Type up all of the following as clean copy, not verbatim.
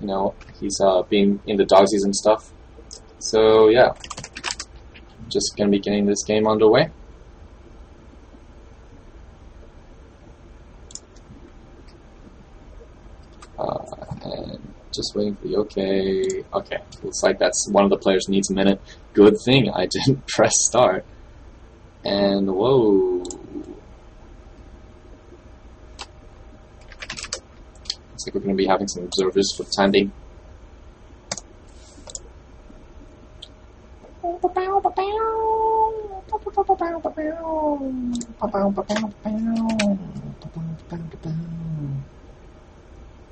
you know, he's being into dogsies and stuff. So yeah, just gonna be getting this game underway. And just waiting for the okay. Okay, looks like that's one of the players needs a minute. Good thing I didn't press start. And whoa. Looks like we're going to be having some observers for the time being.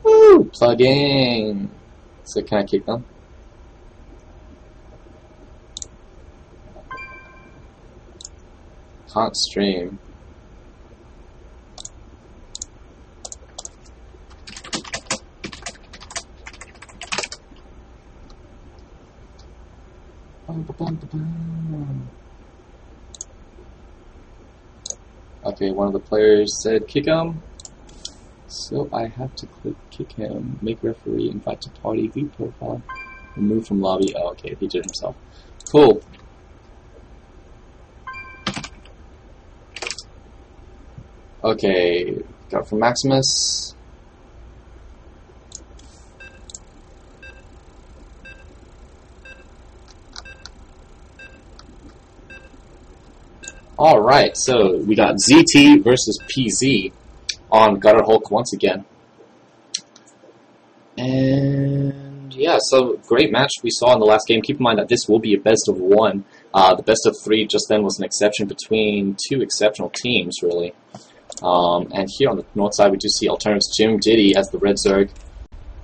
Woo! Plugging! So can I kick them? Can't stream. Okay, one of the players said kick him. So I have to click kick him, make referee, invite to party, view profile, remove from lobby. Oh, okay, he did it himself. Cool. Okay, got from Maximus. Alright, so we got ZT versus PZ on Gutter Hulk once again. And yeah, so great match we saw in the last game. Keep in mind that this will be a best of one. The best of three just then was an exception between two exceptional teams, really. And here on the north side we do see Alternative's Jim Diddy as the Red Zerg.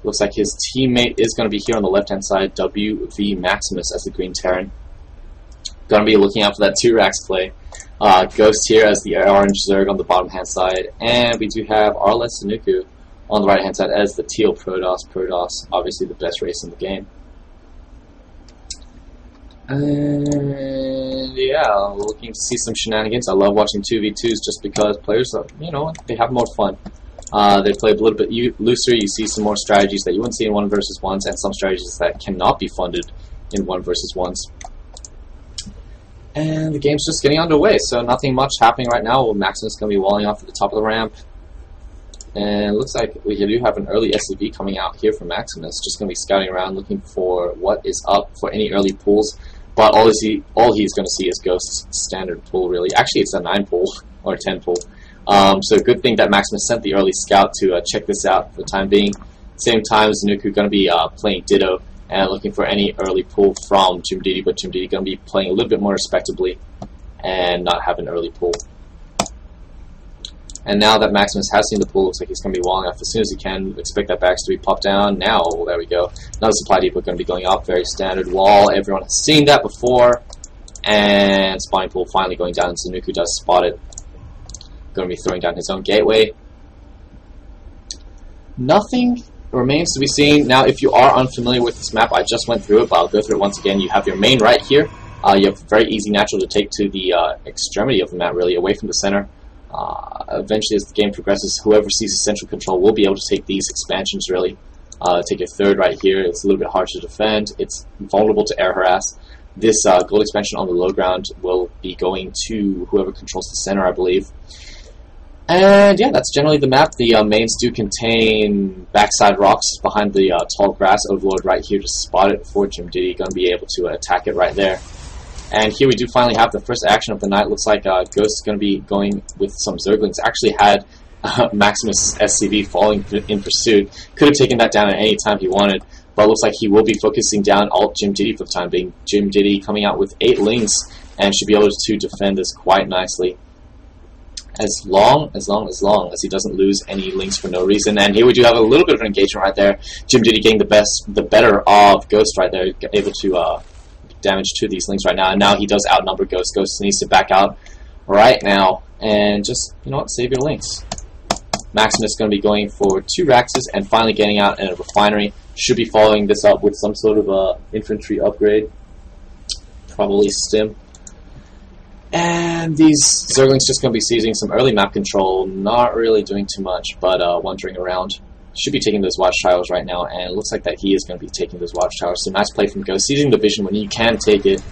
Looks like his teammate is going to be here on the left hand side, WV Maximus as the Green Terran. Going to be looking out for that 2-Rax play. Ghost here as the Orange Zerg on the bottom hand side. And we do have Arles Sanuku on the right hand side as the Teal Protoss. Protoss, obviously the best race in the game. And yeah, looking to see some shenanigans. I love watching 2v2s just because players, you know, they have more fun. They play a little bit looser. You see some more strategies that you wouldn't see in 1 versus 1s, and some strategies that cannot be funded in 1 versus 1s. And the game's just getting underway, so nothing much happening right now. Maximus is going to be walling off at the top of the ramp. And it looks like we do have an early SCV coming out here from Maximus. Just going to be scouting around looking for what is up for any early pulls. But all he's going to see is Ghost's standard pull, really. Actually, it's a 9 pull, or 10 pull. So good thing that Maximus sent the early scout to check this out for the time being. Same time, Zanuku going to be playing Ditto and looking for any early pull from Jim Diddy, but Jim Diddy going to be playing a little bit more respectably and not have an early pull. And now that Maximus has seen the pull, looks like he's going to be walling off as soon as he can. Expect that backs to be popped down. Now, there we go. Another supply depot going to be going up. Very standard wall. Everyone has seen that before. And spawning pool finally going down. Zanuku does spot it. Going to be throwing down his own gateway. Nothing remains to be seen. Now, if you are unfamiliar with this map, I just went through it, but I'll go through it once again. You have your main right here. You have very easy natural to take to the extremity of the map, really, away from the center. Eventually, as the game progresses, whoever sees the central control will be able to take these expansions, really. Take your third right here. It's a little bit hard to defend. It's vulnerable to air harass. This gold expansion on the low ground will be going to whoever controls the center, I believe. And yeah, that's generally the map. The mains do contain backside rocks behind the tall grass. Overlord right here to spot it for Jim Diddy. Going to be able to attack it right there. And here we do finally have the first action of the night. Looks like Ghost is going to be going with some Zerglings. Actually had Maximus SCV falling in pursuit. Could have taken that down at any time he wanted. But looks like he will be focusing down alt Jim Diddy for the time being. Jim Diddy coming out with 8 links and should be able to defend this quite nicely. As long as he doesn't lose any links for no reason. And here we do have a little bit of an engagement right there. Jim Diddy getting the better of Ghost right there, able to damage to these links right now. And now he does outnumber Ghost. Ghost needs to back out right now and just, you know what, save your links. Maximus is going to be going for 2 Raxes and finally getting out in a refinery. Should be following this up with some sort of infantry upgrade. Probably Stim. And these Zerglings just going to be seizing some early map control, not really doing too much, but wandering around. should be taking those watchtowers right now, and it looks like that he is going to be taking those watchtowers. So nice play from Ghost, seizing the vision when you can take it.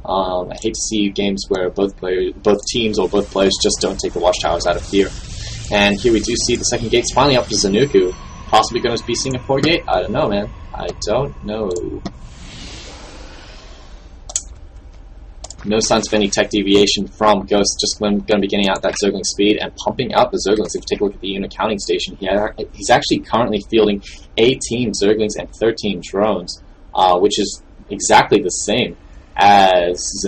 I hate to see games where both teams or both players just don't take the watchtowers out of fear. And here we do see the second gate's finally up for Zanuku. Possibly going to be seeing a 4 gate? I don't know, man. I don't know. No signs of any tech deviation from Ghost, just going to be getting out that Zergling speed and pumping out the Zerglings. If you take a look at the unit counting station, he's actually currently fielding 18 Zerglings and 13 drones, which is exactly the same as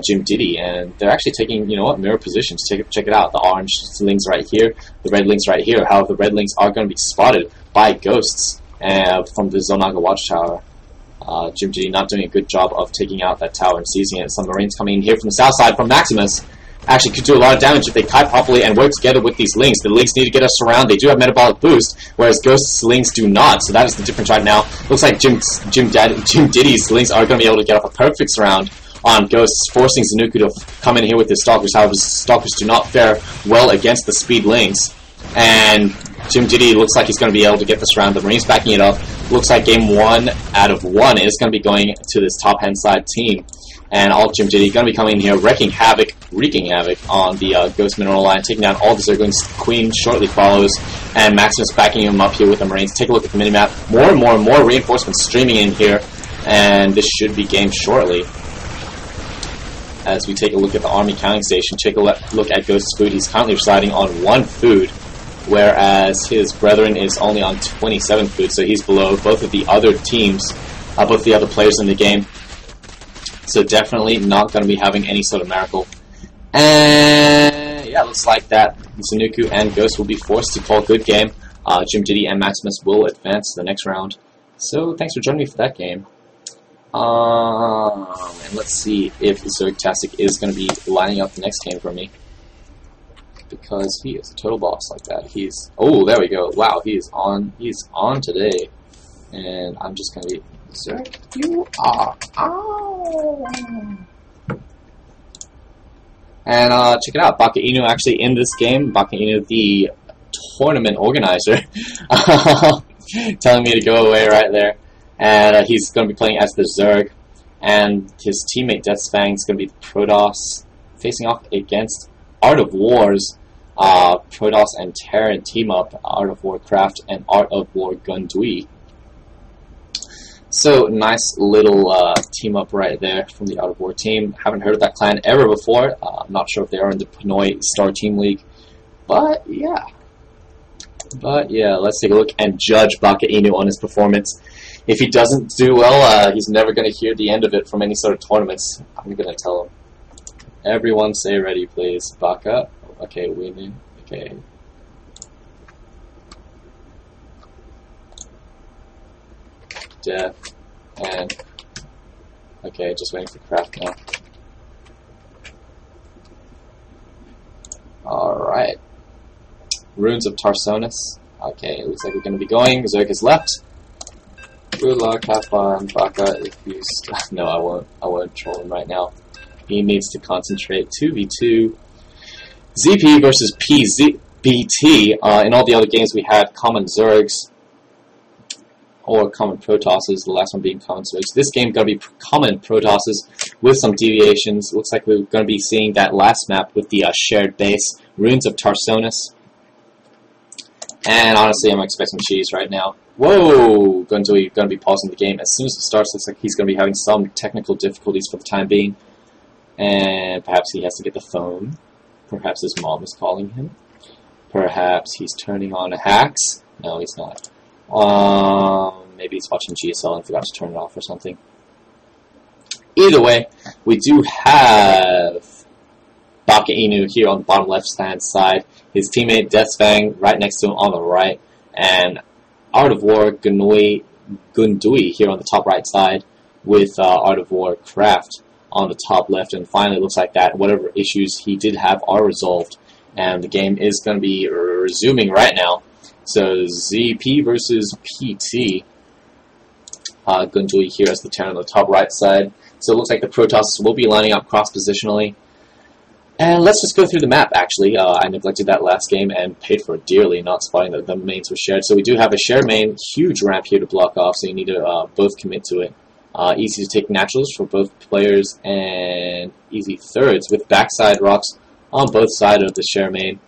Jim Diddy, and they're actually taking, you know what, mirror positions. Check it out. The orange lings right here, the red lings right here. However, the red lings are going to be spotted by Ghosts from the Zonaga Watchtower. Jim Diddy not doing a good job of taking out that tower and seizing it. Some Marines coming in here from the south side from Maximus. Actually could do a lot of damage if they kite properly and work together with these links. The links need to get us around. They do have metabolic boost, whereas Ghost's links do not. So that is the difference right now. Looks like Jim Diddy's links are going to be able to get off a perfect surround on Ghosts, forcing Zanuku to come in here with his Stalkers. However, his Stalkers do not fare well against the speed links. And Jim Diddy looks like he's going to be able to get this round. The Marines backing it up. Looks like game 1 out of 1 is going to be going to this top hand side team. And all Jim Diddy going to be coming in here, wreaking havoc on the Ghost Mineral line, taking down all the Zerglings. Queen shortly follows, and Maximus backing him up here with the Marines. Take a look at the minimap. More and more reinforcements streaming in here, and this should be game shortly. As we take a look at the army counting station, take a look at Ghost's food. He's currently residing on 1 food, whereas his brethren is only on 27 food, so he's below both of the other teams, both the other players in the game. So definitely not going to be having any sort of miracle. And yeah, looks like that Zanuku and Ghost will be forced to call good game. Jim Diddy and Maximus will advance to the next round. So thanks for joining me for that game. And let's see if Zergtastic is going to be lining up the next game for me. Because he is a total boss like that. He's... Oh, there we go. Wow, he's on today. And I'm just going to be... Zerg, you are... Oh. And check it out. Baka Inu actually in this game. Baka Inu, the tournament organizer. Telling me to go away right there. And he's going to be playing as the Zerg. And his teammate Deathfang is going to be Protoss, facing off against Art of War's Protoss and Terran team up, Art of Warcraft and Art of War Gundui. So nice little team up right there from the Art of War team. Haven't heard of that clan ever before. I'm not sure if they are in the Pinoy Star Team League, but yeah. Let's take a look and judge Baka Inu on his performance. If he doesn't do well, he's never going to hear the end of it from any sort of tournaments. I'm going to tell him. Everyone say ready, please. Baka. Okay, winning. Okay. Death. And... Okay, just waiting for craft now. Alright. Runes of Tarsonis. Okay, it looks like we're going to be going. Zerg is left. Good luck, have fun, Baka. If you no, I won't troll him right now. He needs to concentrate. 2v2. ZP versus PZBT. In all the other games we had common Zergs or common Protosses, the last one being common Zergs. This game going to be common Protosses with some deviations. Looks like we're going to be seeing that last map with the shared base. Runes of Tarsonis. And honestly, I'm expecting cheese right now. Whoa! Going to be pausing the game as soon as it starts. Looks like he's going to be having some technical difficulties for the time being. And perhaps he has to get the phone. Perhaps his mom is calling him. Perhaps he's turning on hacks. No, he's not. Maybe he's watching GSL and forgot to turn it off or something. Either way, we do have Baka Inu here on the bottom left-hand side. His teammate Deathfang right next to him on the right. And Art of War Gundui here on the top right side with Art of War Craft on the top left. And finally, it looks like that whatever issues he did have are resolved. And the game is going to be resuming right now. So ZP versus PT. Gundui here as the Terran on the top right side. So it looks like the Protoss will be lining up cross-positionally. And let's just go through the map, actually. I neglected that last game and paid for it dearly, not spotting that the mains were shared. So we do have a shared main, huge ramp here to block off, so you need to both commit to it. Easy to take naturals for both players, and easy thirds with backside rocks on both sides of the share main.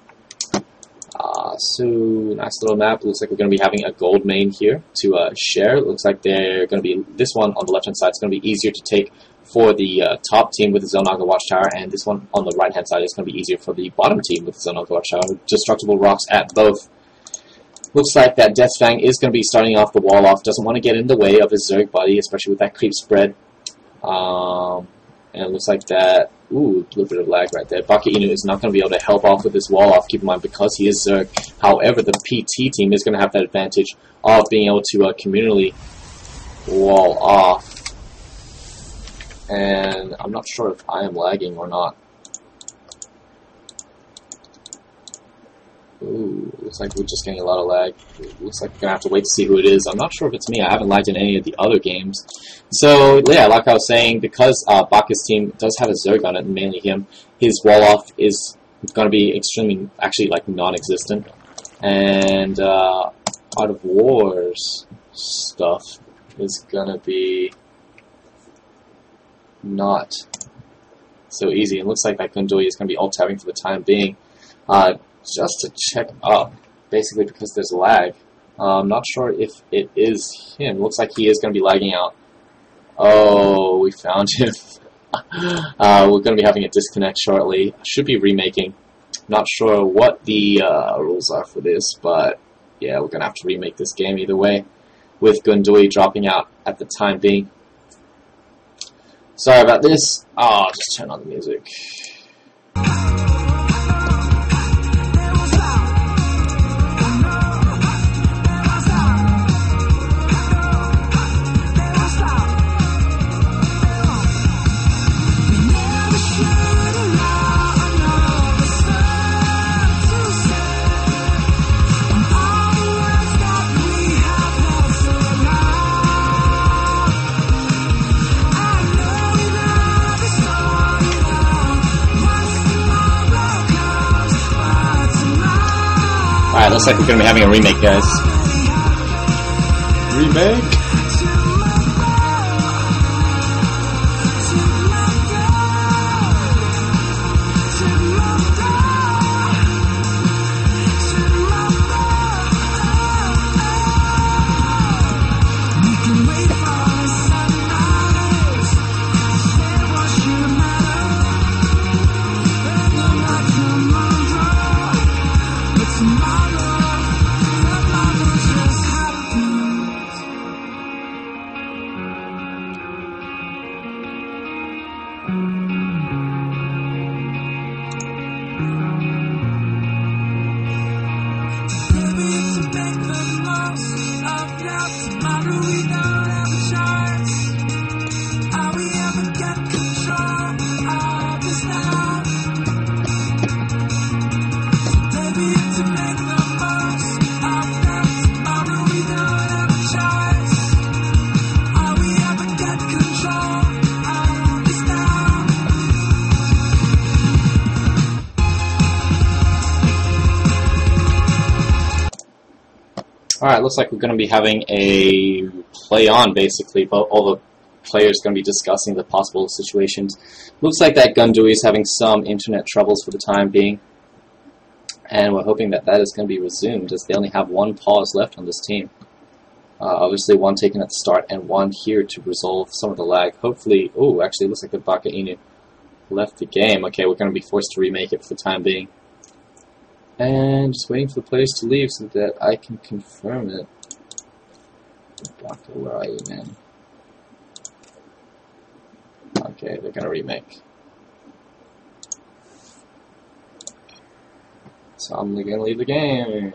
So nice little map. Looks like we're going to be having a gold main here to share. Looks like they're going to be, this one on the left hand side is going to be easier to take for the top team with the Xel'Naga Watchtower, and this one on the right hand side is going to be easier for the bottom team with the Xel'Naga Watchtower. Destructible rocks at both. Looks like that Deathfang is going to be starting off the wall off. Doesn't want to get in the way of his Zerg buddy, especially with that creep spread. And it looks like that, ooh, a little bit of lag right there. Baka Inu is not going to be able to help off with this wall off, keep in mind, because he is Zerg. However, the PT team is going to have that advantage of being able to communally wall off. And I'm not sure if I am lagging or not. Ooh, looks like we're just getting a lot of lag. Looks like we're going to have to wait to see who it is. I'm not sure if it's me. I haven't lagged in any of the other games. So, yeah, like I was saying, because Baka's team does have a Zerg on it, mainly him, his wall-off is going to be extremely, actually, like, non-existent. And Art of War's stuff is going to be not so easy. It looks like that Gundui is going to be alt-tabbing for the time being. Just to check up, basically because there's lag. I'm not sure if it is him. Looks like he is going to be lagging out. Oh, we found him. We're going to be having a disconnect shortly. Should be remaking. Not sure what the rules are for this, but yeah, we're going to have to remake this game either way, with Gundui dropping out at the time being. Sorry about this. I'll just turn on the music. Alright, looks like we're going to be having a remake, guys. Remake? Alright, looks like we're going to be having a play-on, basically, but all the players going to be discussing the possible situations. Looks like that Gundui is having some internet troubles for the time being, and we're hoping that that is going to be resumed, as they only have one pause left on this team. Obviously, one taken at the start, and one here to resolve some of the lag. Hopefully, oh, actually, it looks like the Baka Inu left the game. Okay, we're going to be forced to remake it for the time being. And just waiting for the players to leave so that I can confirm it. Baka, where are you, man? Okay, they're gonna remake. So I'm gonna leave the game.